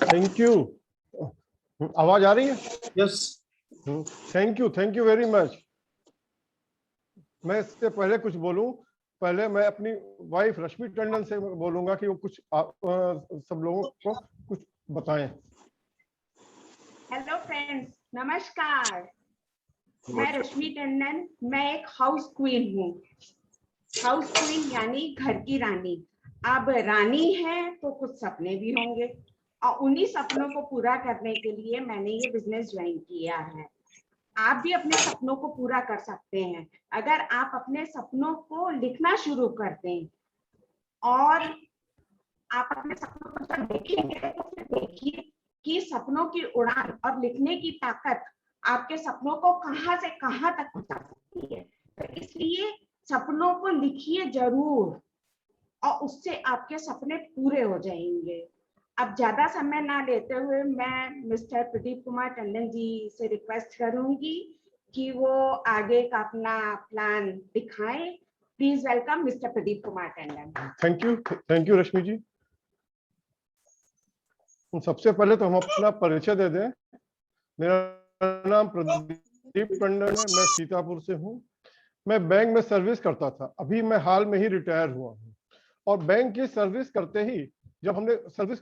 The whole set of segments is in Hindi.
Thank you. आवाज आ रही है? Yes. Thank you very much. मैं इससे पहले कुछ बोलूं, पहले मैं अपनी वाइफ रश्मि टंडन से बोलूंगा कि वो कुछ सब लोगों को कुछ बताएं। हेलो फ्रेंड्स, नमस्कार। मैं रश्मि टंडन, मैं एक हाउस क्वीन हूँ। हाउस क्वीन यानी घर की रानी। अब रानी है तो कुछ सपने भी होंगे और उन्हीं सपनों को पूरा करने के लिए मैंने ये बिजनेस ज्वाइन किया है। आप भी अपने सपनों को पूरा कर सकते हैं अगर आप अपने सपनों को लिखना शुरू कर दें और आप अपने सपनों को जब देखेंगे तो फिर देखिए कि सपनों की उड़ान और लिखने की ताकत आपके सपनों को कहां से कहां तक पहुंचा सकती है। तो इसलिए सपनों को लिखिए जरूर और उससे आपके सपने पूरे हो जाएंगे। अब ज्यादा समय ना लेते हुए मैं मिस्टर प्रदीप कुमार टंडन जी से रिक्वेस्ट करूंगी कि वो आगे का अपना प्लान दिखाएं। Please welcome mister Pradeep Kumar Tandon. Thank you Rashmi ji. सबसे पहले तो हम अपना परिचय दे दें। मेरा नाम प्रदीप टंडन है, मैं सीतापुर से हूँ। मैं बैंक में सर्विस करता था, अभी मैं हाल में ही रिटायर हुआ हूँ। और बैंक की सर्विस करते ही जब हमने सर्विस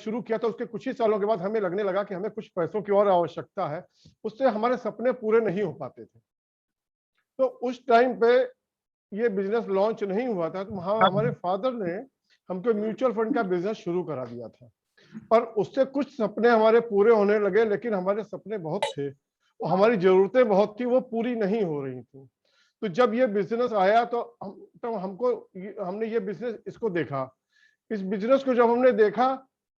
शुरू किया तो उसके कुछ ही सालों के बाद हमें लगने लगा कि हमें कुछ पैसों की और आवश्यकता है, उससे हमारे सपने पूरे नहीं हो पाते थे। तो उस टाइम पे ये बिजनेस लॉन्च नहीं हुआ था, तो हमारे फादर ने हमको म्यूचुअल फंड का बिजनेस शुरू करा दिया था। पर उससे कुछ सपने हमारे पूरे होने लगे, लेकिन हमारे सपने बहुत थे, हमारी जरूरतें बहुत थी, वो पूरी नहीं हो रही थी। तो जब ये बिजनेस आया तो हमने ये बिजनेस इसको देखा। इस बिजनेस को जब हमने देखा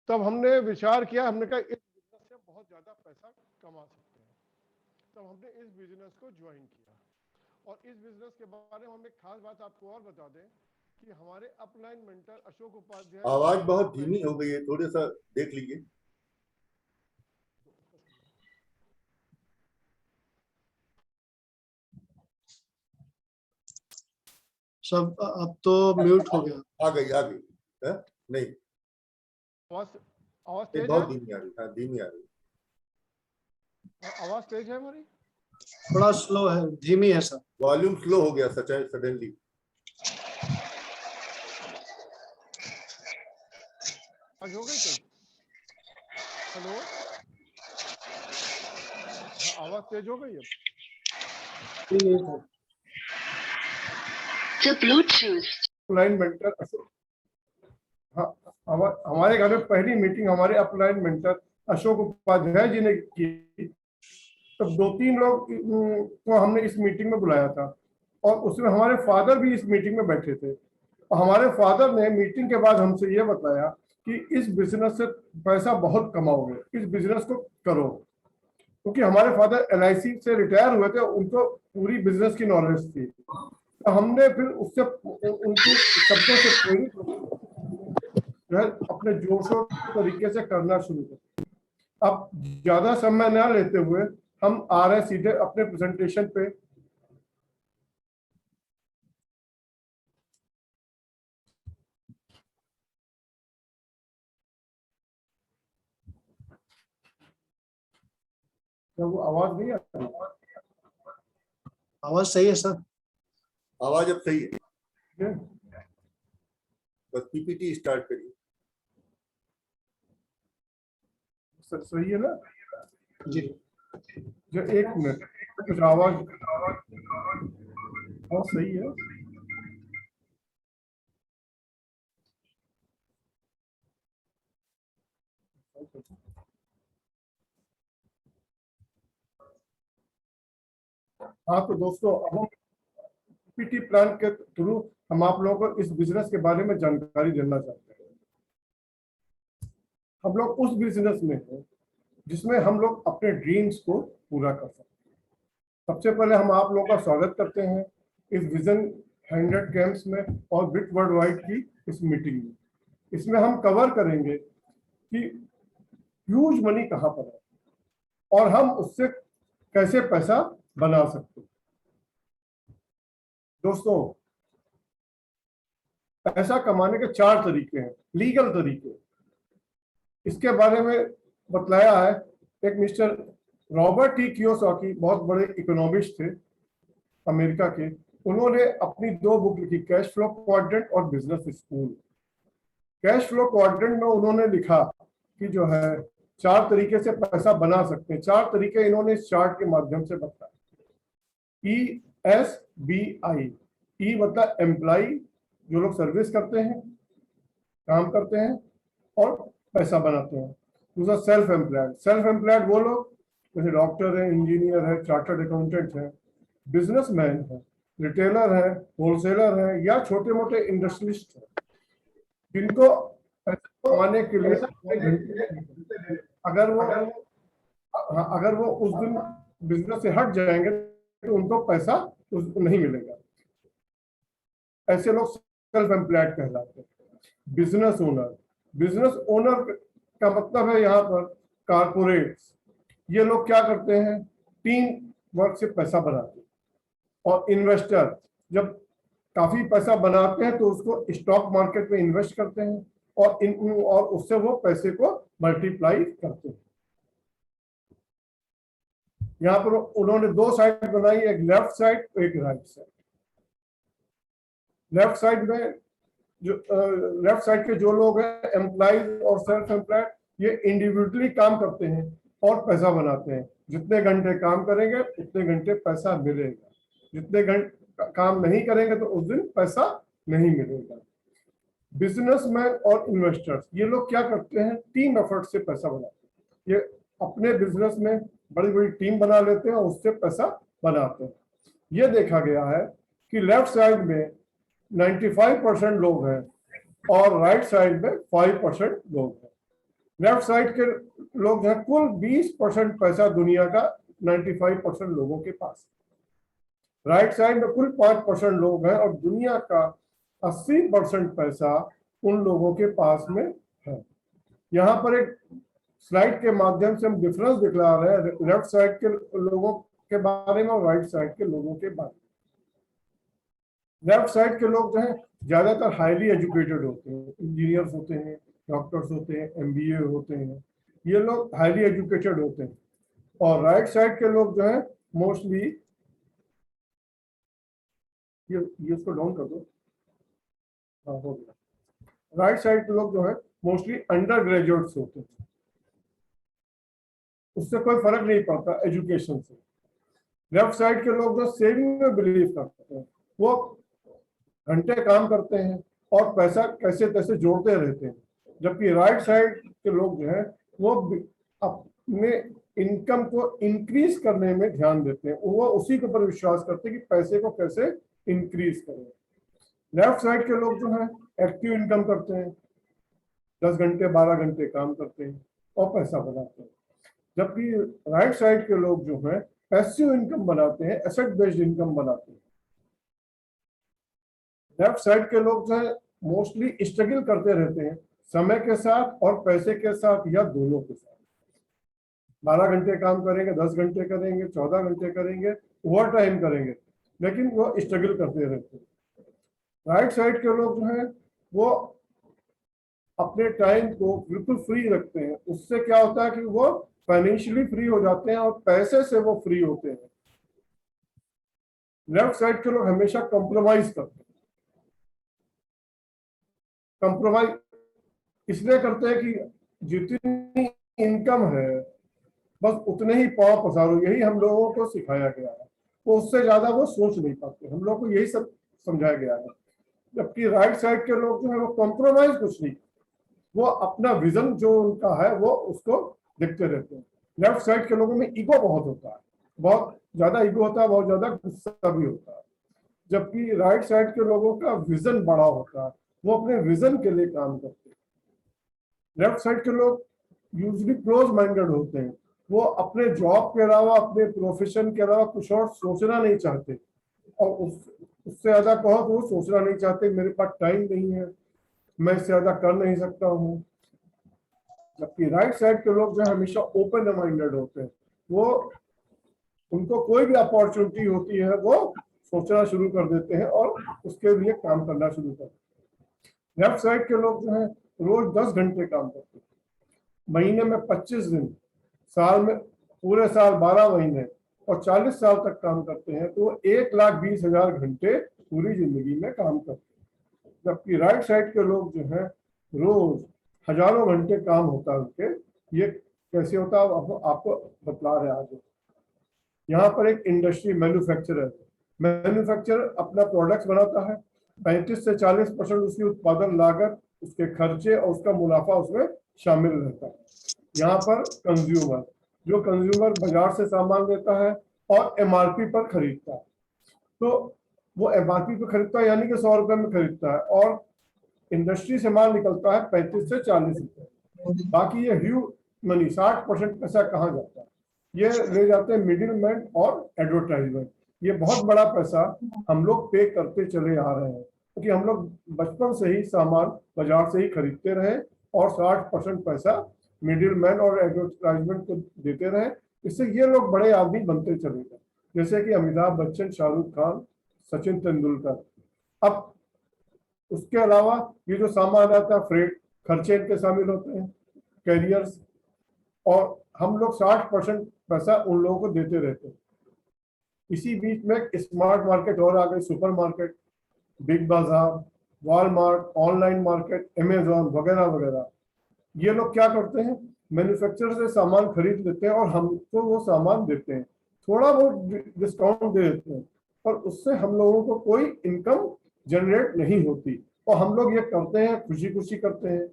तब हमने विचार किया, हमने कहा इस बिजनेस से बहुत ज्यादा पैसा कमा सकते हैं। तब हमने इस बिजनेस को ज्वाइन किया। और इस बिजनेस के बारे में हम एक खास बात आपको और बता दें कि हमारे अपलाइन मेंटर अशोक उपाध्याय। आवाज बहुत धीमी हो गई है, थोड़े सा देख लीजिए। सब अब तो म्यूट हो गया। आ गई है? नहीं, आवाज तेज बहुत है? धीमी आ रही है। धीमी आ रही है। आवाज तेज है हमारी? थोड़ा स्लो है, धीमी है सर। वॉल्यूम स्लो हो गया सडनली। आज हो गई तेज? हेलो, आवाज तेज हो गई अब? अपलाइन मेंटर अशोक, हाँ, हमारे घर में पहली मीटिंग हमारे अपलाइन मेंटर अशोक उपाध्याय जी ने की। तब 2-3 लोग को हमने इस मीटिंग में बुलाया था और उसमें हमारे फादर भी इस मीटिंग में बैठे थे। और हमारे फादर ने मीटिंग के बाद हमसे ये बताया कि इस बिजनेस से पैसा बहुत कमाओगे, इस बिजनेस को करो। क्योंकि हमारे फादर LIC से रिटायर हुए थे, उनको पूरी बिजनेस की नॉलेज थी। तो हमने फिर उससे उनके शब्दों से प्रेरित जो है अपने जोशों तरीके से करना शुरू किया। अब ज्यादा समय न लेते हुए हम आ रहे सीधे अपने प्रेजेंटेशन पे। वो आवाज नहीं आ रही? आवाज सही है सर। आवाज अब सही है, बस PPT स्टार्ट करिए। सही है ना जी? जो 1 मिनट कुछ आवाज सही है। हाँ तो दोस्तों, अब हम PPT प्लान के थ्रू हम आप लोगों को इस बिजनेस के बारे में जानकारी देना चाहते हैं। हम लोग उस बिजनेस में हैं जिसमें हम लोग अपने ड्रीम्स को पूरा कर सकते हैं। सबसे पहले हम आप लोगों का स्वागत करते हैं इस विजन 100 गेम्स में और बिट वर्ल्ड वाइड की इस मीटिंग में। इसमें हम कवर करेंगे कि ह्यूज मनी कहाँ पर है और हम उससे कैसे पैसा बना सकते हैं। दोस्तों, पैसा कमाने के 4 तरीके हैं, लीगल तरीके। इसके बारे में बतलाया है एक मिस्टर रॉबर्ट टी कियोसाकी, बहुत बड़े इकोनॉमिस्ट थे अमेरिका के। उन्होंने अपनी 2 बुक लिखी, कैश फ्लो क्वाड्रेंट और business school. Cash flow quadrant में उन्होंने लिखा कि जो है 4 तरीके से पैसा बना सकते हैं। 4 तरीके इन्होंने इस चार्ट के माध्यम से बताया। ESBI, ई मतलब एम्प्लॉय, जो लोग सर्विस करते हैं, काम करते हैं और पैसा बनाते हैं। दूसरा सेल्फ एम्प्लॉयड, सेल्फ एम्प्लॉयड वो लोग जैसे डॉक्टर है, इंजीनियर है, चार्टर्ड अकाउंटेंट है, बिजनेसमैन है, रिटेलर है, होलसेलर है, या छोटे मोटे इंडस्ट्रियलिस्ट है, जिनको पैसा कमाने के लिए अगर वो उस दिन बिजनेस से हट जाएंगे तो उनको पैसा नहीं मिलेगा। ऐसे लोग सेल्फ एम्प्लॉयड कहलाते हैं। बिजनेस ओनर, बिजनेस ओनर का मतलब है यहाँ पर कारपोरेट्स। ये लोग क्या करते हैं, टीम वर्क से पैसा बनाते हैं। और इन्वेस्टर जब काफी पैसा बनाते हैं तो उसको स्टॉक मार्केट में इन्वेस्ट करते हैं और उससे वो पैसे को मल्टीप्लाई करते हैं। यहाँ पर उन्होंने 2 साइड बनाई, एक लेफ्ट साइड एक राइट साइड। लेफ्ट साइड में जो लेफ्ट साइड के जो लोग हैं एम्प्लॉइज और सेल्फ एम्प्लॉयड, ये इंडिविजुअली काम करते हैं और पैसा बनाते हैं। जितने घंटे काम करेंगे उतने घंटे पैसा मिलेगा, जितने घंटे काम नहीं करेंगे तो उस दिन पैसा नहीं मिलेगा। बिजनेसमैन और इन्वेस्टर्स, ये लोग क्या करते हैं, टीम एफर्ट से पैसा बनाते हैं। ये अपने बिजनेस में बड़ी बड़ी टीम बना लेते हैं और उससे पैसा बनाते हैं। ये देखा गया है कि लेफ्ट साइड में 95% लोग हैं और राइट साइड में 5% लोग हैं। लेफ्ट साइड के लोग हैं, कुल 20% पैसा दुनिया का 95% लोगों के पास। राइट साइड में कुल 5% लोग हैं और दुनिया का 80% पैसा उन लोगों के पास में है। यहाँ पर एक स्लाइड के माध्यम से हम डिफरेंस दिखला रहे हैं लेफ्ट साइड के लोगों के बारे में और राइट साइड के लोगों के बारे में। लेफ्ट साइड के लोग जो हैं ज्यादातर हाईली एजुकेटेड होते हैं, इंजीनियर्स होते हैं, डॉक्टर्स होते हैं, MBA होते हैं, ये लोग हाईली एजुकेटेड होते हैं। और राइट साइड के लोग जो है मोस्टली, ये इसको डाउन कर दो, हाँ हो गया। राइट साइड के लोग जो है मोस्टली अंडर ग्रेजुएट्स होते हैं, उससे कोई फर्क नहीं पड़ता एजुकेशन से। लेफ्ट साइड के लोग जो सेविंग में बिलीव करते हैं, वो घंटे काम करते हैं और पैसा कैसे तैसे जोड़ते रहते हैं। जबकि राइट साइड के लोग जो है वो अपने इनकम को इंक्रीज करने में ध्यान देते हैं, वो उसी के ऊपर विश्वास करते हैं कि पैसे को कैसे इंक्रीज करें। लेफ्ट साइड के लोग जो है एक्टिव इनकम करते हैं, 10 घंटे 12 घंटे काम करते हैं और पैसा बनाते हैं। जबकि राइट साइड के लोग जो है पैसिव इनकम बनाते हैं, एसेट बेस्ड इनकम बनाते हैं। लेफ्ट साइड के लोग जो है मोस्टली स्ट्रगल करते रहते हैं समय के साथ और पैसे के साथ या दोनों के साथ। 12 घंटे काम करेंगे, 10 घंटे करेंगे, 14 घंटे करेंगे, ओवर टाइम करेंगे, लेकिन वो स्ट्रगल करते रहते हैं। राइट साइड के लोग जो है वो अपने टाइम को बिल्कुल फ्री रखते हैं। उससे क्या होता है कि वो फाइनेंशियली फ्री हो जाते हैं और पैसे से वो फ्री होते हैं। लेफ्ट साइड के लोग हमेशा कॉम्प्रोमाइज करते हैं। कॉम्प्रोमाइज इसलिए करते हैं कि जितनी इनकम है बस उतने ही पाँव पसारो, यही हम लोगों को सिखाया गया है। वो उससे ज्यादा वो सोच नहीं पाते, हम लोग को यही सब समझाया गया है। जबकि राइट साइड के लोग जो है वो कॉम्प्रोमाइज कुछ नहीं, वो अपना विजन जो उनका है वो उसको देखते रहते हैं। लेफ्ट साइड के लोगों में ईगो बहुत होता है, बहुत ज्यादा ईगो होता है, बहुत ज्यादा गुस्सा भी होता है। जबकि राइट साइड के लोगों का विजन बड़ा होता है, वो अपने विजन के लिए काम करते हैं। लेफ्ट साइड के लोग यूजुअली क्लोज माइंडेड होते हैं, वो अपने जॉब के अलावा, अपने प्रोफेशन के अलावा कुछ और सोचना नहीं चाहते, और उससे ज्यादा कहो तो वो सोचना नहीं चाहते, मेरे पास टाइम नहीं है, मैं इससे ज्यादा कर नहीं सकता हूँ। जबकि राइट साइड के लोग जो है हमेशा ओपन माइंडेड होते हैं, वो उनको कोई भी अपॉर्चुनिटी होती है वो सोचना शुरू कर देते हैं और उसके लिए काम करना शुरू करते हैं। लेफ्ट साइड के लोग जो है रोज 10 घंटे काम करते हैं, महीने में 25 दिन, साल में पूरे साल 12 महीने और 40 साल तक काम करते हैं तो 1,20,000 घंटे पूरी जिंदगी में काम करते हैं। जबकि राइट साइड के लोग जो है रोज हजारों घंटे काम होता है उनके। ये कैसे होता है आपको बतला रहे आज। यहाँ पर एक इंडस्ट्री मैन्युफैक्चरर अपना प्रोडक्ट्स बनाता है, 35 से 40% उसकी उत्पादन लागत, उसके खर्चे और उसका मुनाफा उसमें शामिल रहता है। यहाँ पर जो कंज्यूमर बाजार से सामान लेता है और एमआरपी पर खरीदता है, तो वो एमआरपी पर खरीदता है यानी कि 100 रुपए में खरीदता है और इंडस्ट्री से माल निकलता है 35 से 40 रुपए। बाकी ये ह्यू मनी 60% पैसा कहाँ जाता है? ये ले जाते हैं मिडिल मैन और एडवर्टाइजमेंट। ये बहुत बड़ा पैसा हम लोग पे करते चले आ रहे हैं क्योंकि हम लोग बचपन से ही सामान बाजार से ही खरीदते रहे और 60% पैसा मिडिल मैन और एडवर्टाइजमेंट को देते रहे। इससे ये लोग बड़े आदमी बनते चले गए, जैसे कि अमिताभ बच्चन, शाहरुख खान, सचिन तेंदुलकर। अब उसके अलावा ये जो सामान आता है फ्रेट, खर्चे इनके शामिल होते हैं, कैरियर्स, और हम लोग 60% पैसा उन लोगों को देते रहते हैं। इसी बीच में स्मार्ट मार्केट और आ गई, सुपर मार्केट, बिग बाजार, वॉलमार्ट, ऑनलाइन मार्केट, अमेजोन वगैरह वगैरह। ये लोग क्या करते हैं, मैन्युफैक्चरर से सामान खरीद लेते हैं और हमको वो सामान देते हैं, थोड़ा बहुत डिस्काउंट दे देते हैं, पर उससे हम लोगों को कोई इनकम जनरेट नहीं होती और हम लोग ये करते हैं खुशी खुशी करते हैं।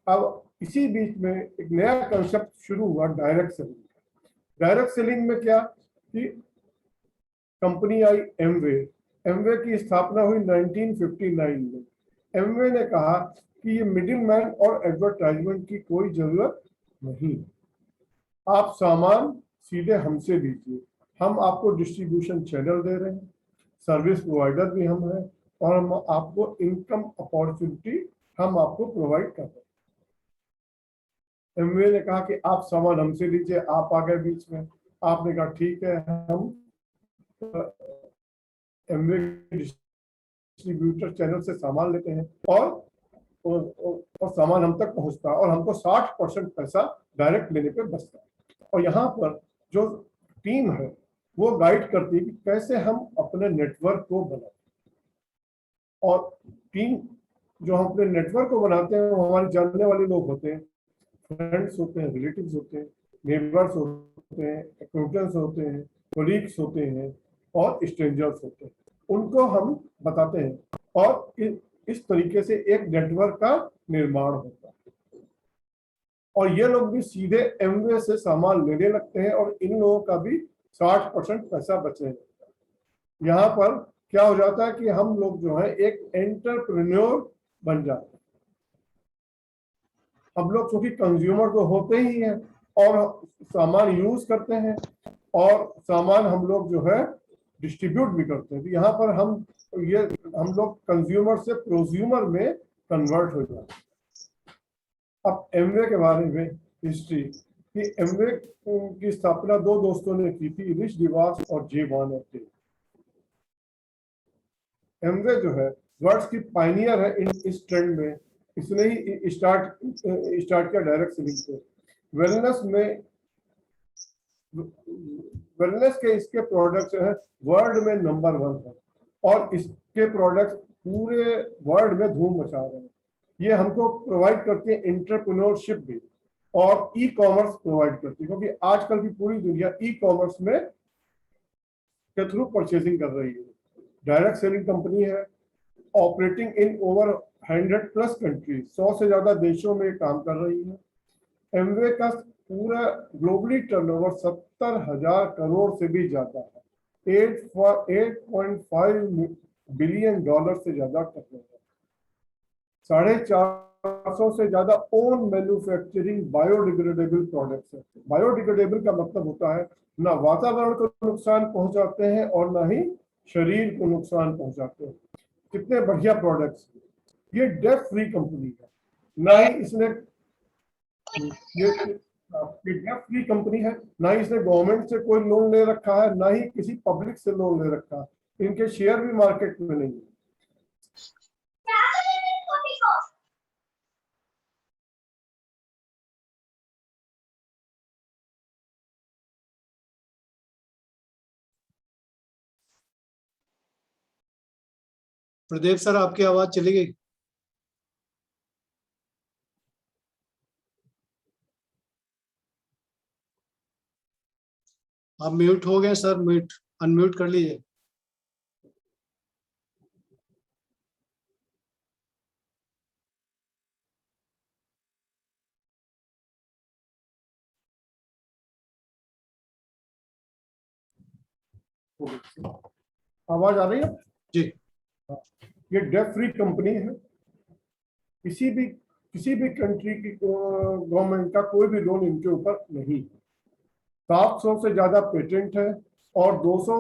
अब इसी बीच में एक नया कंसेप्ट शुरू हुआ, डायरेक्ट सेलिंग। डायरेक्ट सेलिंग में क्या कि कंपनी आई एमवे की स्थापना हुई 1959 में। एमवे ने कहा कि ये मिडिल मैन और एडवर्टाइजमेंट की कोई जरूरत नहीं, आप सामान सीधे हमसे लीजिए, हम आपको डिस्ट्रीब्यूशन चैनल दे रहे हैं, सर्विस प्रोवाइडर भी हम हैं और हम आपको इनकम अपॉर्चुनिटी हम आपको प्रोवाइड कर रहे हैं। एमवे ने कहा कि आप सामान हमसे लीजिए, आप आ गए बीच में, आपने कहा ठीक है, हम एमवे डिस्ट्रीब्यूटर चैनल से सामान लेते हैं और सामान हम तक पहुंचता है और हमको 60% पैसा डायरेक्ट लेने पे बचता है। और यहाँ पर जो टीम है वो गाइड करती है कि कैसे हम अपने नेटवर्क को बनाएं। और टीम जो हम अपने नेटवर्क को बनाते हैं वो हमारे जानने वाले लोग होते हैं, फ्रेंड्स होते हैं, रिलेटिव्स होते हैं, नेबर्स होते हैं, अकाउंटेंट्स होते हैं, कोलीग्स होते हैं और स्ट्रेंजर्स होते हैं। उनको हम बताते हैं और इस तरीके से एक नेटवर्क का निर्माण होता है। और ये लोग भी सीधे एमवे से सामान लेने लगते हैं और इन लोगों का भी 60% पैसा बचने लगता है। यहाँ पर क्या हो जाता है कि हम लोग जो है एक एंटरप्रेन्योर बन जाते हैं। हम लोग चूंकि कंज्यूमर तो होते ही हैं और सामान यूज करते हैं और सामान हम लोग जो है डिस्ट्रीब्यूट भी करते हैं, तो यहाँ पर हम लोग कंज्यूमर से प्रोज्यूमर में कन्वर्ट हो जाते हैं। अब एमवे के बारे में हिस्ट्री कि एमवे की स्थापना दो दोस्तों ने की थी, रिच डिवास और जे वॉर्नर थे। एमवे जो है वर्ड्स की पायनियर है इस ट्रेंड में, इसने ही स्टार्ट किया डायरेक्ट सेलिंग को। वेलनेस के इसके प्रोडक्ट्स है वर्ल्ड में नंबर 1 है और इसके प्रोडक्ट्स पूरे वर्ल्ड में धूम मचा रहे हैं। ये हमको प्रोवाइड करती है एंटरप्रेन्योरशिप भी और ई कॉमर्स प्रोवाइड करती है, क्योंकि आजकल की पूरी दुनिया ई कॉमर्स में के थ्रू परचेजिंग कर रही है। डायरेक्ट सेलिंग कंपनी है, ऑपरेटिंग इन ओवर 100+ कंट्रीज, 100 से ज्यादा देशों में काम कर रही है। एमवे का पूरा ग्लोबली टर्नओवर 70,000 करोड़ से भी ज्यादा है, 8.5 बिलियन डॉलर से ज्यादा टर्नओवर, 450 से ज्यादा ओन मैन्युफैक्चरिंग बायोडिग्रेडेबल प्रोडक्ट्स है। बायोडिग्रेडेबल का मतलब होता है ना वातावरण को नुकसान पहुंचाते हैं और ना ही शरीर को नुकसान पहुंचाते हैं। कितने बढ़िया प्रोडक्ट्स। ये डेट फ्री कंपनी है, ना ही इसने ये डेट फ्री कंपनी है, ना ही इसने गवर्नमेंट से कोई लोन ले रखा है, ना ही किसी पब्लिक से लोन ले रखा है। इनके शेयर भी मार्केट में नहीं है। प्रदीप सर, आपकी आवाज चली गई। आप म्यूट हो गए सर, म्यूट अनम्यूट कर लीजिए। आवाज आ रही है? जी। ये डेट फ्री कंपनी है। किसी भी कंट्री की गवर्नमेंट का कोई भी लोन इनके ऊपर नहीं। 700 से ज्यादा पेटेंट है और 200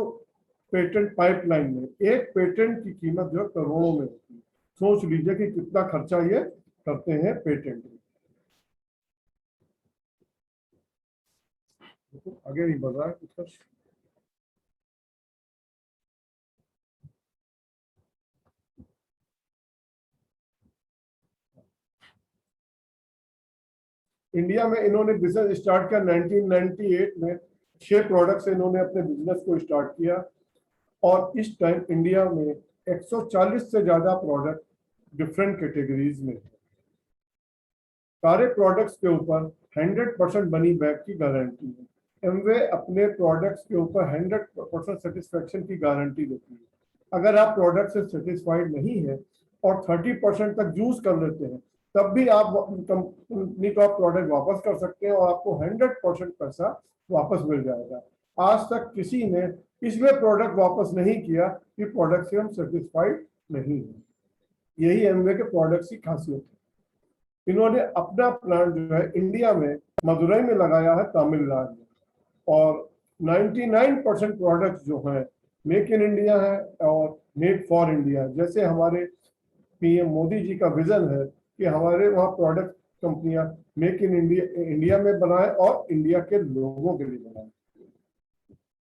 पेटेंट पाइपलाइन में। एक पेटेंट की कीमत जो करोड़ों में होती है। सोच लीजिए कि कितना खर्चा ये करते हैं पेटेंट में। आगे नहीं बढ़ रहा है कुछ। इंडिया में इन्होंने बिजनेस स्टार्ट किया 1998 में। 6 प्रोडक्ट से इन्होंने अपने बिजनेस को स्टार्ट किया और इस टाइम इंडिया में 140 से ज्यादा प्रोडक्ट डिफरेंट कैटेगरीज में है। सारे प्रोडक्ट्स के ऊपर 100% मनी बैक की गारंटी है। एमवे अपने प्रोडक्ट्स के ऊपर 100% सेटिस्फेक्शन की गारंटी देती है। अगर आप प्रोडक्ट से सेटिस्फाइड नहीं है और 30% तक यूज कर लेते हैं, तब भी आप कंपनी को आप प्रोडक्ट वापस कर सकते हैं और आपको 100% पैसा वापस मिल जाएगा। आज तक किसी ने इसलिए प्रोडक्ट वापस नहीं किया कि प्रोडक्ट से हम सेटिस्फाइड नहीं है। यही एमवे के प्रोडक्ट्स की खासियत है। इन्होंने अपना प्लांट जो है इंडिया में मदुरई में लगाया है, तमिलनाडु में। और 99% प्रोडक्ट्स जो है मेक इन इंडिया है और मेक फॉर इंडिया। जैसे हमारे पीएम मोदी जी का विजन है कि हमारे वहाँ प्रोडक्ट कंपनियां मेक इन इंडिया में बनाए और इंडिया के लोगों के लिए बनाए।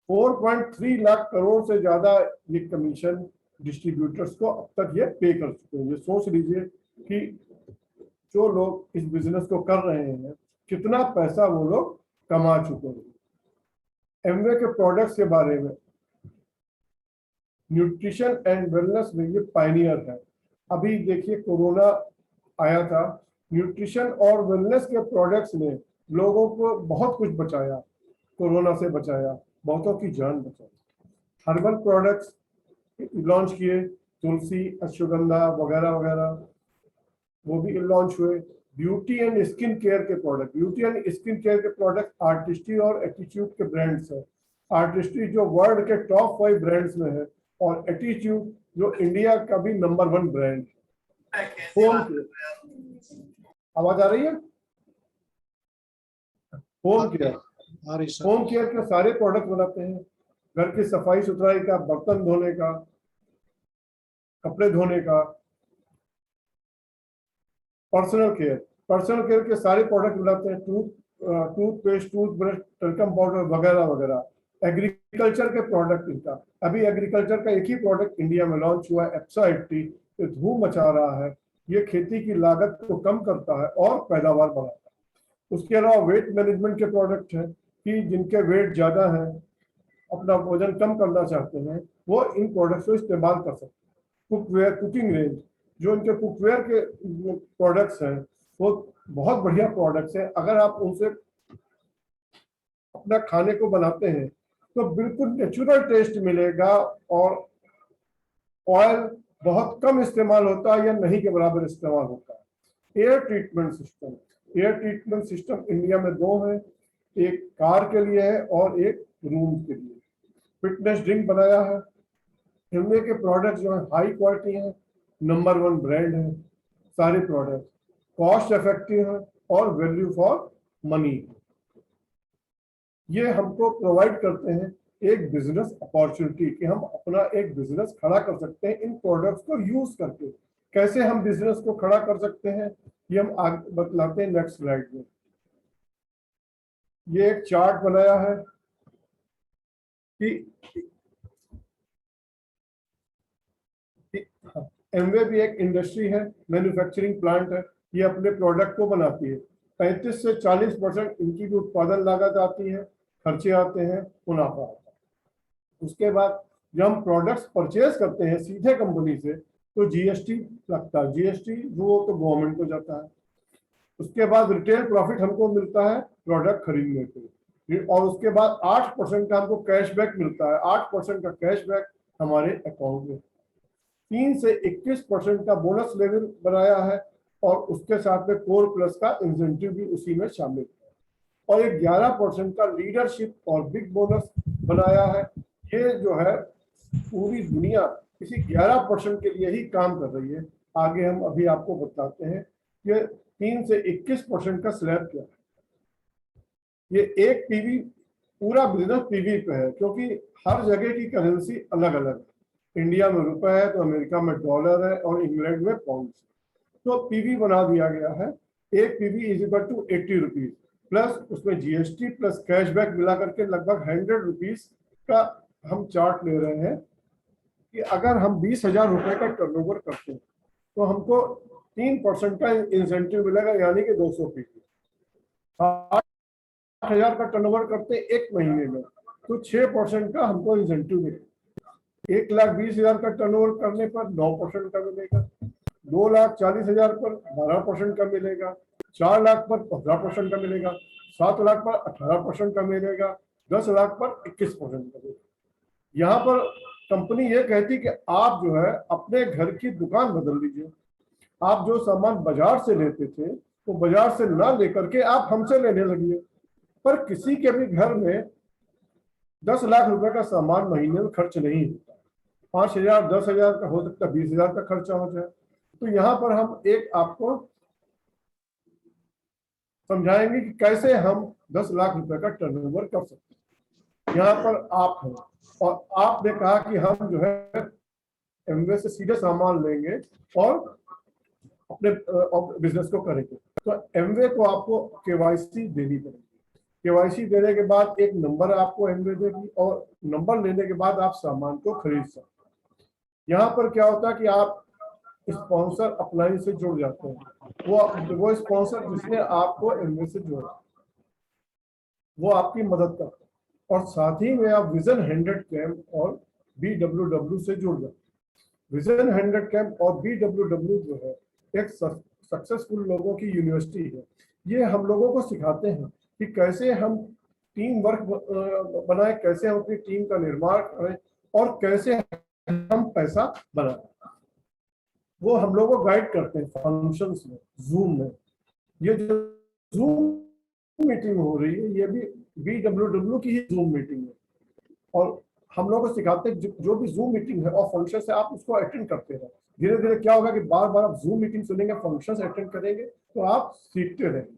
4.3 लाख करोड़ से ज्यादा ये कमीशन डिस्ट्रीब्यूटर्स को अब तक ये पे कर चुके हैं। ये सोच लीजिए कि जो लोग इस बिजनेस को कर रहे हैं कितना पैसा वो लोग कमा चुके हैं। एमवे के प्रोडक्ट्स के बारे में न्यूट्रिशन एंड वेलनेस में ये पायनियर है। अभी देखिए कोरोना आया था, न्यूट्रिशन और वेलनेस के प्रोडक्ट्स ने लोगों को बहुत कुछ बचाया, कोरोना से बचाया, बहुतों की जान बचाई। हर्बल प्रोडक्ट्स लॉन्च किए, तुलसी, अश्वगंधा वगैरह वगैरह, वो भी लॉन्च हुए। ब्यूटी एंड स्किन केयर के प्रोडक्ट आर्टिस्ट्री और एटीट्यूड के ब्रांड्स हैं। आर्टिस्ट्री जो वर्ल्ड के टॉप 5 ब्रांड्स में है और एटीट्यूड जो इंडिया का भी नंबर 1 ब्रांड है। होम केयर, आवाज आ रही है? होम केयर के सारे प्रोडक्ट बनाते हैं। घर की सफाई सुथराई का, बर्तन धोने का, कपड़े धोने का। पर्सनल केयर के सारे प्रोडक्ट बनाते हैं। टूथपेस्ट, टूथब्रश, टल्कम पाउडर वगैरह वगैरह। एग्रीकल्चर के प्रोडक्ट इनका, अभी एग्रीकल्चर का एक ही प्रोडक्ट इंडिया में लॉन्च हुआ है, एप्सा 80, ये धूम मचा रहा है। ये खेती की लागत को कम करता है और पैदावार बढ़ाता है। उसके अलावा वेट मैनेजमेंट के प्रोडक्ट हैं कि जिनके वेट ज्यादा है, अपना वजन कम करना चाहते हैं, वो इन प्रोडक्ट्स को इस्तेमाल कर सकते हैं। कुकवेयर, कुकिंग रेंज, जो इनके कुकवेयर के प्रोडक्ट्स हैं वो बहुत बढ़िया प्रोडक्ट्स हैं। अगर आप उनसे अपना खाने को बनाते हैं तो बिल्कुल नेचुरल टेस्ट मिलेगा और ऑयल बहुत कम इस्तेमाल होता है या नहीं के बराबर इस्तेमाल होता है। एयर ट्रीटमेंट सिस्टम इंडिया में 2 है, एक कार के लिए है और एक रूम के लिए। फिटनेस ड्रिंक बनाया है। एमवे के प्रोडक्ट जो है हाई क्वालिटी है, नंबर 1 ब्रांड है। सारे प्रोडक्ट कॉस्ट इफेक्टिव है और वैल्यू फॉर मनी है। ये हमको प्रोवाइड करते हैं एक बिजनेस अपॉर्चुनिटी कि हम अपना एक बिजनेस खड़ा कर सकते हैं इन प्रोडक्ट्स को यूज करके। कैसे हम बिजनेस को खड़ा कर सकते हैं ये हम आगे बतलाते हैं नेक्स्ट स्लाइड में। ये एक चार्ट बनाया है कि एमवे भी एक इंडस्ट्री है, मैन्युफैक्चरिंग प्लांट है। ये अपने प्रोडक्ट को बनाती है। 35 से 40% इनकी भी उत्पादन लागत आती है, खर्चे आते हैं, मुनाफा आता है। उसके बाद जब हम प्रोडक्ट्स परचेज करते हैं सीधे कंपनी से तो जीएसटी लगता है, जीएसटी वो तो गवर्नमेंट को जाता है। उसके बाद रिटेल प्रॉफिट हमको मिलता है प्रोडक्ट खरीदने पे, और उसके बाद 8% का हमको कैशबैक मिलता है। 8% का कैशबैक हमारे अकाउंट में। 3 से 21% का बोनस लेवल बनाया है, और उसके साथ में कोर प्लस का इंसेंटिव भी उसी में शामिल है, और एक 11% का लीडरशिप और बिग बोनस बनाया है। ये जो है पूरी दुनिया इसी 11% के लिए ही काम कर रही है। आगे हम अभी आपको बताते हैं कि 3 से 21% का स्लैब क्या है। ये एक पीवी, पूरा बिजनेस पीवी पे है, क्योंकि हर जगह की करेंसी अलग अलग है। इंडिया में रुपए है तो अमेरिका में डॉलर है, और इंग्लैंड में पाउंड। तो पीवी बना दिया गया है। एक PV is equal to 80 rupees, plus उसमें जीएसटी प्लस कैशबैक मिला करके लगभग 100 रुपीज का हम चार्ट ले रहे हैं कि अगर हम 20,000 रुपए का टर्नओवर करते हैं तो हमको 3% का इंसेंटिव मिलेगा, यानी कि 200 पीवी। 8,000 का टर्नओवर करते हैं एक महीने में तो 6% का हमको इंसेंटिव मिलेगा। 1,20,000 का टर्नओवर करने पर 9% का मिलेगा। 2,40,000 पर 12% का मिलेगा। 4 लाख पर 15% का मिलेगा। 7 लाख पर 18% का मिलेगा। 10 लाख पर 21% का मिलेगा। यहाँ पर कंपनी ये कहती कि आप जो है अपने घर की दुकान बदल लीजिए। आप जो सामान बाजार से लेते थे वो बाजार से ना लेकर के आप हमसे लेने लगिए। पर किसी के भी घर में 10 लाख रुपए का सामान महीने में खर्च नहीं होता। 5,000, 10,000 का हो सकता है, 20,000 का खर्चा हो जाए। तो यहाँ पर हम एक आपको समझाएंगे कि कैसे हम 10 लाख रुपए का टर्नओवर कर सकते हैं। यहाँ पर आप हैं, और आपने कहा कि हम जो है एमवे से सीधे सामान लेंगे और अपने बिजनेस को करेंगे। तो एमवे को आपको केवाईसी देनी पड़ेगी। केवाईसी देने के बाद एक नंबर आपको एमवे देगी, और नंबर लेने के बाद आप सामान को खरीद सकते हैं। यहाँ पर क्या होता है कि आप स्पॉन्सर अपलाइन से जुड़ जाते हैं। वो स्पॉन्सर जिसने आपको एमवे से जोड़ा, वो आपकी मदद करता है। और साथ ही में आप विजन 100 कैंप और BWW से जुड़ जाते हैं। विजन 100 कैंप और BWW जो है एक सक्सेसफुल लोगों की यूनिवर्सिटी है। ये हम लोगों को सिखाते हैं कि कैसे हम टीम वर्क बनाए, कैसे हम अपनी टीम का निर्माण करें, और कैसे हम पैसा बनाएं। वो हम लोगों को गाइड करते हैं फंक्शंस में, जूम में। ये जो जूम मीटिंग हो रही है ये भी BWW की ही जूम मीटिंग है, और हम लोग को सिखाते हैं जो भी जूम मीटिंग है और फंक्शन है आप उसको अटेंड करते रहो। धीरे धीरे क्या होगा कि बार बार आप जूम मीटिंग सुनेंगे, फंक्शन अटेंड करेंगे तो आप सीखते रहेंगे।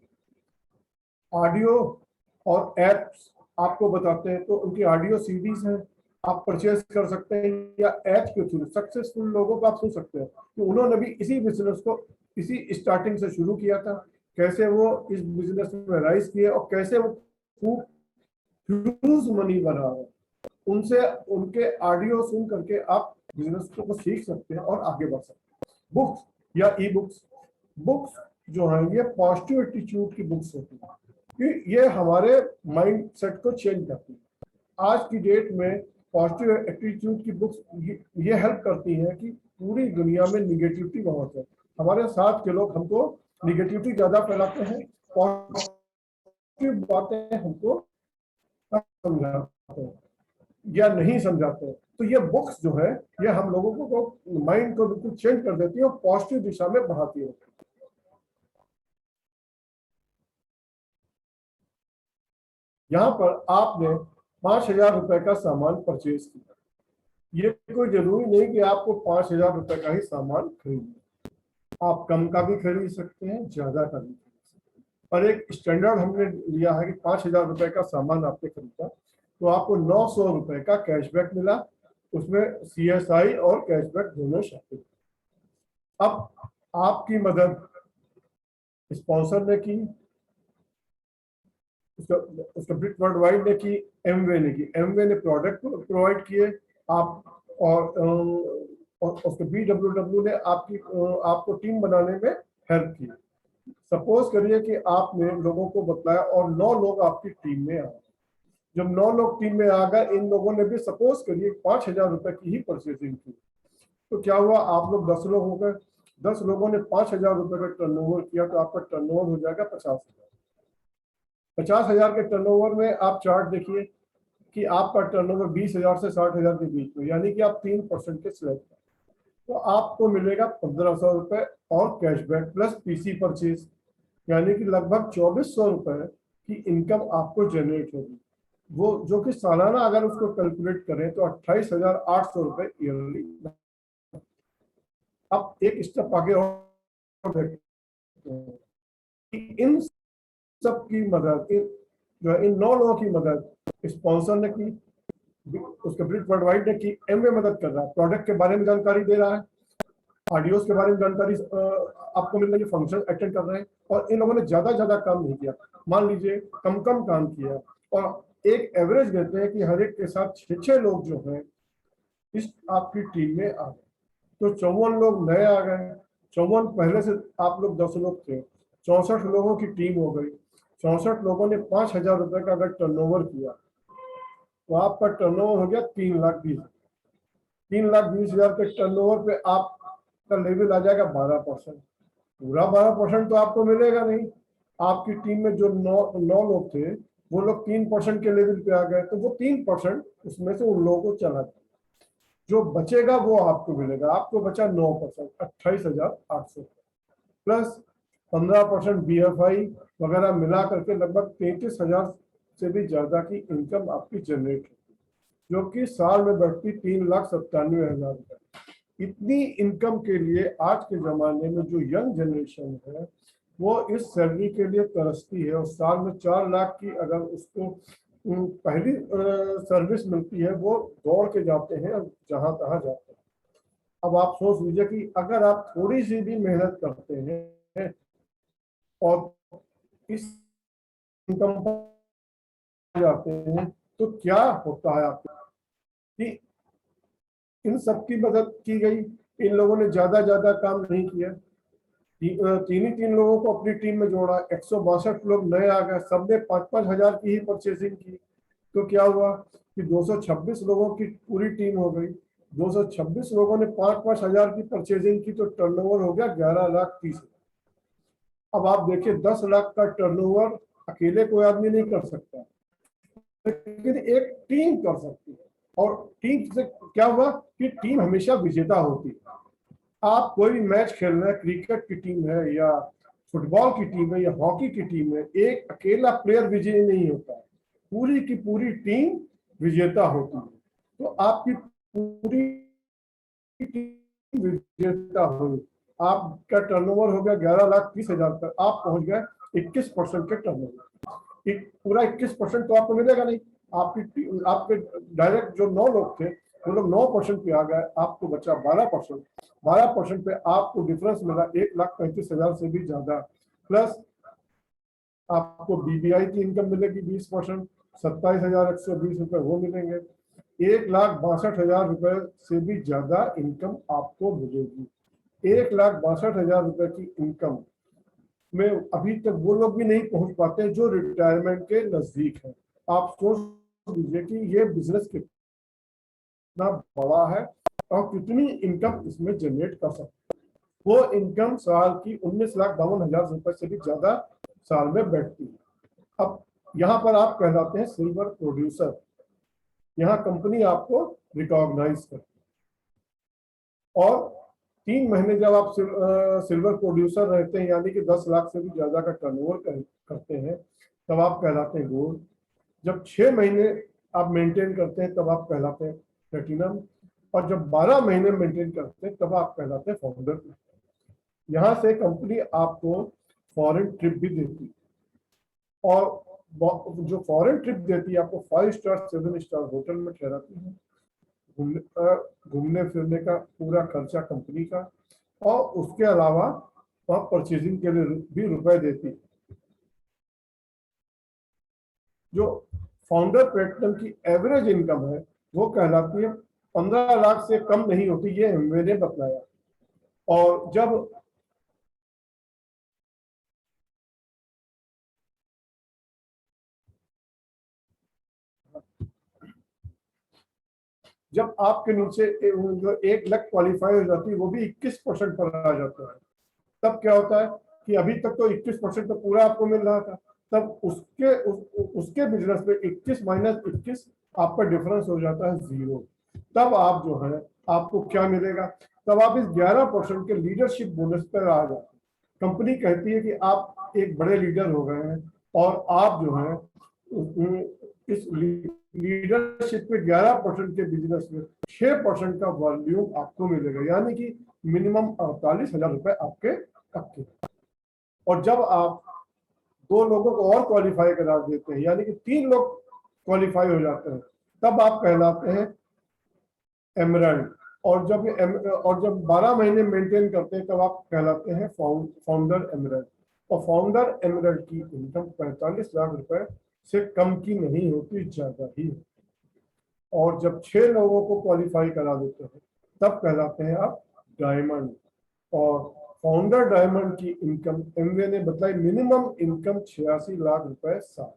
ऑडियो और एप्स आपको बताते हैं, तो उनकी ऑडियो सीडीज हैं, आप परचेज कर सकते हैं, या ऐप के थ्रू सक्सेसफुल लोगों को आप सुन सकते हैं कि उन्होंने भी इसी बिजनेस को इसी स्टार्टिंग से शुरू किया था, कैसे वो इस बिजनेस में राइज किए और कैसे वो खूब ह्यूज मनी बना रहे। उनसे उनके ऑडियो सुन करके आप बिजनेस को सीख सकते हैं और आगे बढ़ सकते हैं। बुक्स या ई बुक्स, बुक्स जो है ये पॉजिटिव एटीट्यूड की बुक्स होती है कि ये हमारे माइंड सेट को चेंज करती है। आज की डेट में पॉजिटिव एटीट्यूड की बुक्स ये हेल्प करती हैं कि पूरी दुनिया में निगेटिविटी बहुत है। हमारे साथ के लोग हमको निगेटिविटी ज्यादा फैलाते हैं, पॉजिटिव बातें हमको समझाते हैं या नहीं समझाते हैं। तो ये बुक्स जो है ये हम लोगों को माइंड को बिल्कुल चेंज कर देती है और पॉजिटिव दिशा में बढ़ाती है। यहाँ पर आपने 5,000 रुपए का सामान परचेज किया। ये कोई जरूरी नहीं कि आपको 5,000 रुपए का ही सामान खरीदना, आप कम का भी खरीद सकते हैं, ज्यादा का भी खरीद सकते हैं। पर एक स्टैंडर्ड हमने लिया है कि 5,000 रुपए का सामान आपने खरीदा तो आपको 900 रुपए का कैशबैक मिला, उसमें CSI और कैशबैक दोनों शामिल। अब आपकी मदद स्पॉन्सर ने की, उसका ब्रिक वर्ल्ड वाइड ने की, एमवे ने की। एमवे ने प्रोडक्ट प्रोवाइड किए आप, और उसके BWW ने आपको टीम बनाने में हेल्प की। सपोज करिए कि आपने लोगों को बताया और 9 लोग आपकी टीम में आ गए। जब 9 लोग टीम में आ गए, इन लोगों ने भी सपोज करिए 5,000 रुपए की ही परचेजिंग की, तो क्या हुआ, आप लोग 10 लोग हो गए, 10 लोगों ने 5,000 रुपए का टर्नओवर किया, तो आपका टर्नओवर हो जाएगा 50,000। 50,000 के टर्नओवर में आप चार्ट देखिए कि आपका टर्नओवर 20,000 से 60,000 के बीच में, यानी कि आप 3% के स्लैब पर, तो आपको मिलेगा 1,500 रुपए और कैशबैक प्लस पीसी परचेज, यानी कि लगभग 2,400 रुपए की इनकम आपको जनरेट होगी, वो जो कि सालाना अगर उसको कैलकुलेट करें तो 28,800 रुपए ईयरली। अब एक स्टेप आगे और देखते हैं कि इन सब की मदद, जो है इन 9 लोगों की मदद स्पॉन्सर ने की, उसके ब्रिट वर्ल्डवाइड ने की, एमवे मदद कर रहा है, प्रोडक्ट के बारे में जानकारी दे रहा है, ऑडियोज के बारे में जानकारी आपको मिल रही है, फंक्शन अटेंड कर रहे हैं, और इन लोगों ने ज्यादा काम नहीं किया, मान लीजिए कम काम किया, और एक एवरेज देते हैं कि हर एक के साथ 6 लोग जो हैं इस आपकी टीम में आ गए, तो 54 लोग नए आ गए, 54 पहले से आप लोग 10 लोग थे, 64 लोगों की टीम हो गई, 64 लोगों ने 5,000 रुपए का अगर टर्नओवर किया तो आपका टर्नओवर हो गया 3,20,000। 3,20,000 के टर्नओवर पे आपका लेवल आ जाएगा 12%। पूरा 12% तो आपको मिलेगा नहीं, आपकी टीम में जो 9 लोग थे वो लोग 3% के लेवल पे आ गए, तो वो 3% उसमें से उन लोगों को चला गया, जो बचेगा वो आपको मिलेगा, आपको बचा 9%, 28,800 प्लस 15% BFI वगैरह मिला करके लगभग 33,000 से भी ज्यादा की इनकम आपकी जनरेट होती, जो कि साल में बढ़ती 3,97,000 रुपए। इतनी इनकम के लिए आज के जमाने में जो यंग जनरेशन है वो इस सैलरी के लिए तरसती है, और साल में 4 लाख की अगर उसको पहली सर्विस मिलती है वो दौड़ के जाते हैं और जहां तहां जाते हैं। अब आप सोच लीजिए कि अगर आप थोड़ी सी भी मेहनत करते हैं और इस इनकम पर जाते हैं तो क्या होता है आपको, कि इन सब की मदद की गई, इन लोगों ने ज्यादा काम नहीं किया, तीन लोगों को अपनी टीम में जोड़ा, 162 लोग नए आ गए, सबने 5-5 हजार की ही परचेसिंग की, तो क्या हुआ कि 226 लोगों की पूरी टीम हो गई, 226 लोगों ने 5-5 हजार की परचेजिंग की, तो टर्नओवर हो गया 11,30,000। अब आप देखिए 10 लाख का टर्नओवर अकेले कोई आदमी नहीं कर सकता, लेकिन एक टीम कर सकती है, और टीम से क्या हुआ कि टीम हमेशा विजेता होती है। आप कोई भी मैच खेल रहे हैं, क्रिकेट की टीम है या फुटबॉल की टीम है या हॉकी की टीम है, एक अकेला प्लेयर विजयी नहीं होता है, पूरी की पूरी टीम विजेता होती है, तो आपकी पूरी टीम विजेता हुई, आपका टर्नओवर हो गया 11,30,000 तक, आप पहुंच गए 21% के टर्नओवर, पूरा 21% तो आपको मिलेगा नहीं, आपके डायरेक्ट जो 9 लोग थे वो लोग 9% पे आ गए, आपको बचा 12%। 12% पे आपको डिफरेंस मिला 1,35,000 से भी ज्यादा, प्लस आपको BBI की इनकम मिलेगी 20%, 27,120 रुपए वो मिलेंगे, 1,62,000 रुपए से भी ज्यादा इनकम आपको मिलेगी। 1,62,000 रुपए की इनकम में अभी तक वो लोग भी नहीं पहुंच पाते जो रिटायरमेंट के नजदीक है। आप सोच लीजिए कि ये बिजनेस कितना बड़ा है और कितनी इनकम इसमें जनरेट कर सकते हैं। वो इनकम साल की 19,52,000 रुपए से भी ज्यादा साल में बैठती है। अब यहाँ पर आप कहलाते हैं सिल्वर प्रोड्यूसर, यहाँ कंपनी आपको रिकॉग्नाइज करती है, और 3 महीने जब आप सिल्वर प्रोड्यूसर रहते हैं, यानी कि 10 लाख से भी ज्यादा का टर्नओवर करते हैं, तब आप कहलाते हैं गोल्ड। जब 6 महीने आप मेंटेन करते हैं तब आप कहलाते हैं प्लेटिनम, और जब 12 महीने मेंटेन करते हैं तब आप कहलाते हैं फाउंडर। यहाँ से कंपनी आपको फॉरेन ट्रिप भी देती है, और जो फॉरेन ट्रिप देती है आपको 5 स्टार 7 स्टार होटल में ठहराती है, घूमने फिरने का पूरा खर्चा कंपनी का, और उसके अलावा वहाँ परचेजिंग के लिए भी रुपए देती है। जो फाउंडर प्लेटिनम की एवरेज इनकम है वो कहलाती है 15 लाख से कम नहीं होती, ये मैंने बतलाया। और जब जब आपके नीचे जो 1 लाख क्वालिफाई हो जाती है वो भी 21% पर आ जाता है, तब क्या होता है कि अभी तक तो 21% तो पूरा आपको मिल रहा था, तब उसके बिजनेस में 21 माइनस 21 आपका डिफरेंस हो जाता है 0। तब आप जो है आपको क्या मिलेगा, तब आप इस 11% के लीडरशिप बोनस पर आ जाते हैं। कंपनी कहती है कि आप एक बड़े लीडर हो गए हैं और आप जो है इस लीडरशिप पे 11% के बिजनेस में 6% का वॉल्यूम आपको मिलेगा, यानी कि मिनिमम 48,000 रुपए आपके पक्के। और जब आप 2 लोगों को और क्वालिफाई करा देते हैं, यानी कि 3 लोग क्वालिफाई हो जाते हैं, तब आप कहलाते हैं एमरल्ड। और जब 12 महीने मेंटेन करते हैं तब आप कहलाते हैं फाउंडर एमरल्ड। और फाउंडर एमरल्ड की इनकम 45 लाख रुपए से कम की नहीं होती, ज्यादा ही होती। और जब 6 लोगों को क्वालिफाई करा देते हैं तब कहलाते हैं आप डायमंड। और फाउंडर डायमंड की इनकम एमवे ने बताई मिनिमम इनकम 86 लाख रुपए साल,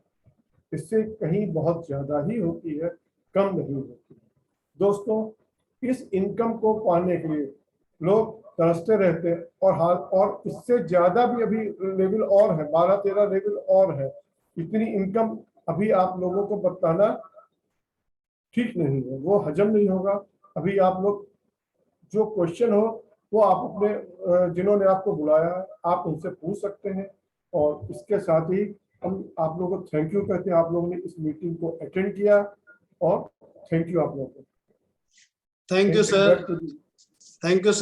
इससे कहीं बहुत ज्यादा ही होती है, कम नहीं होती। दोस्तों, इस इनकम को पाने के लिए लोग तरसते रहते हैं और इससे ज्यादा भी अभी लेवल और है, 12-13 लेवल और है। इतनी इनकम अभी आप लोगों को बताना ठीक नहीं है, वो हजम नहीं होगा। अभी आप लोग जो क्वेश्चन हो वो आप अपने जिन्होंने आपको बुलाया आप उनसे पूछ सकते हैं। और इसके साथ ही हम आप लोगों को थैंक यू कहते हैं, आप लोगों ने इस मीटिंग को अटेंड किया, और थैंक यू आप लोगों को। Thank you sir, thank you sir.